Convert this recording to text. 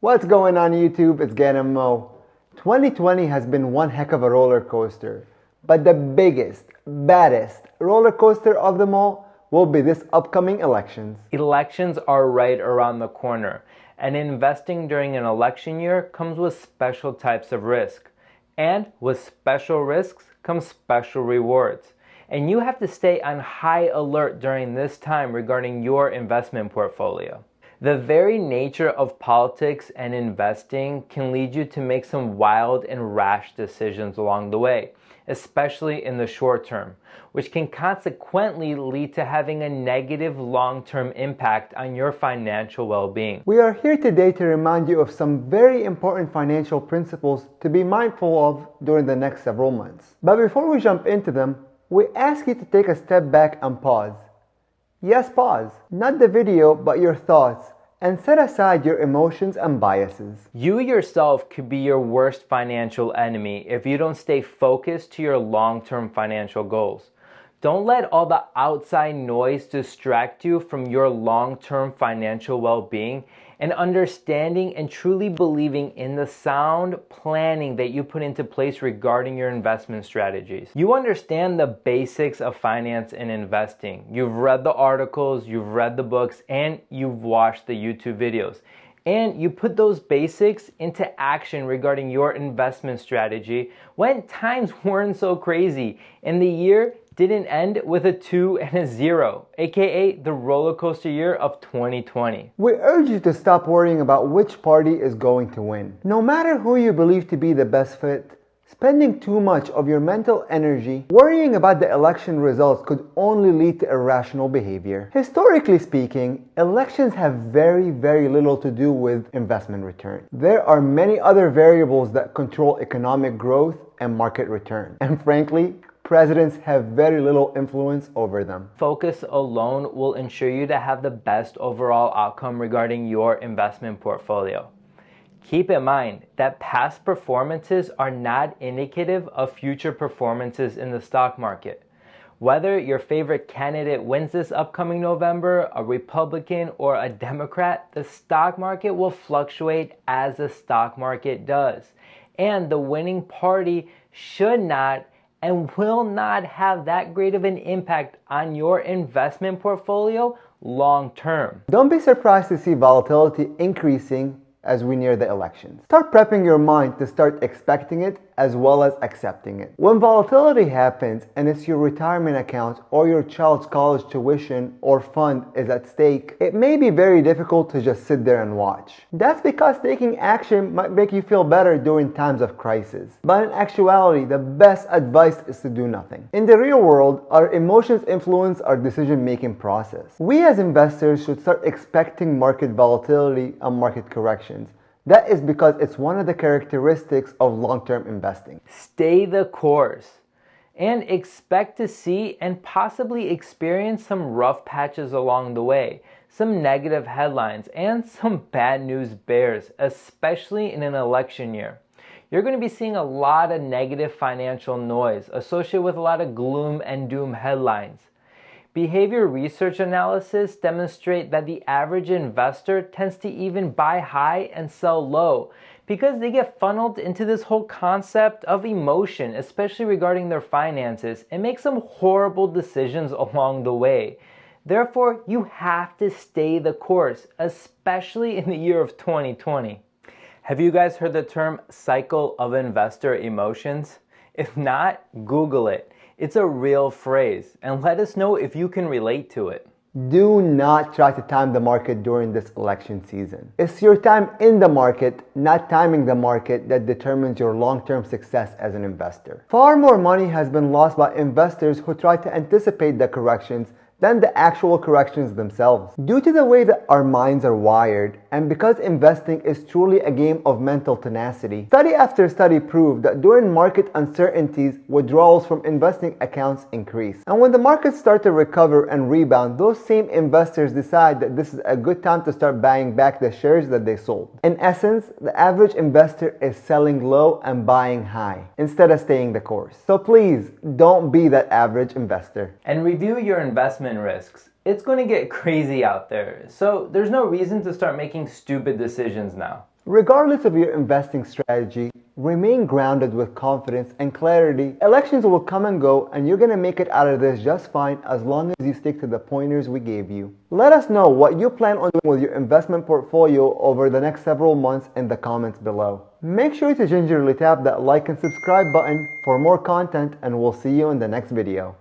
What's going on YouTube? It's Ganem Mo. 2020 has been one heck of a roller coaster, but the biggest, baddest roller coaster of them all will be this upcoming elections. Elections are right around the corner, and investing during an election year comes with special types of risk. And with special risks comes special rewards. And you have to stay on high alert during this time regarding your investment portfolio. The very nature of politics and investing can lead you to make some wild and rash decisions along the way, especially in the short term, which can consequently lead to having a negative long-term impact on your financial well-being. We are here today to remind you of some very important financial principles to be mindful of during the next several months. But before we jump into them, we ask you to take a step back and pause. Yes, pause. Not the video, but your thoughts, and set aside your emotions and biases. You yourself could be your worst financial enemy if you don't stay focused to your long-term financial goals. Don't let all the outside noise distract you from your long-term financial well-being and understanding and truly believing in the sound planning that you put into place regarding your investment strategies. You understand the basics of finance and investing. You've read the articles, you've read the books, and you've watched the YouTube videos. And you put those basics into action regarding your investment strategy when times weren't so crazy and the year didn't end with a 2 and a 0, aka the roller coaster year of 2020. We urge you to stop worrying about which party is going to win. No matter who you believe to be the best fit, spending too much of your mental energy worrying about the election results could only lead to irrational behavior. Historically speaking, elections have very little to do with investment return. There are many other variables that control economic growth and market return. And frankly, presidents have very little influence over them. Focus alone will ensure you to have the best overall outcome regarding your investment portfolio. Keep in mind that past performances are not indicative of future performances in the stock market. Whether your favorite candidate wins this upcoming November, a Republican or a Democrat, the stock market will fluctuate as the stock market does. And the winning party should not and will not have that great of an impact on your investment portfolio long term. Don't be surprised to see volatility increasing as we near the elections. Start prepping your mind to start expecting it as well as accepting it. When volatility happens and it's your retirement account or your child's college tuition or fund is at stake, it may be very difficult to just sit there and watch. That's because taking action might make you feel better during times of crisis. But in actuality, the best advice is to do nothing. In the real world, our emotions influence our decision-making process. We as investors should start expecting market volatility and market corrections. That is because it's one of the characteristics of long-term investing. Stay the course and expect to see and possibly experience some rough patches along the way, some negative headlines, and some bad news bears, especially in an election year. You're going to be seeing a lot of negative financial noise associated with a lot of gloom and doom headlines. Behavior research analysis demonstrate that the average investor tends to even buy high and sell low because they get funneled into this whole concept of emotion, especially regarding their finances, and make some horrible decisions along the way. Therefore, you have to stay the course, especially in the year of 2020. Have you guys heard the term cycle of investor emotions? If not, Google it. It's a real phrase, and let us know if you can relate to it. Do not try to time the market during this election season. It's your time in the market, not timing the market, that determines your long-term success as an investor. Far more money has been lost by investors who try to anticipate the corrections than the actual corrections themselves. Due to the way that our minds are wired, and because investing is truly a game of mental tenacity, study after study proved that during market uncertainties, withdrawals from investing accounts increase. And when the markets start to recover and rebound, those same investors decide that this is a good time to start buying back the shares that they sold. In essence, the average investor is selling low and buying high, instead of staying the course. So please, don't be that average investor. And review your investment risks. It's going to get crazy out there, so there's no reason to start making stupid decisions now. Regardless of your investing strategy, remain grounded with confidence and clarity. Elections will come and go, and you're going to make it out of this just fine as long as you stick to the pointers we gave you. Let us know what you plan on doing with your investment portfolio over the next several months in the comments below. Make sure to gingerly tap that like and subscribe button for more content, and we'll see you in the next video.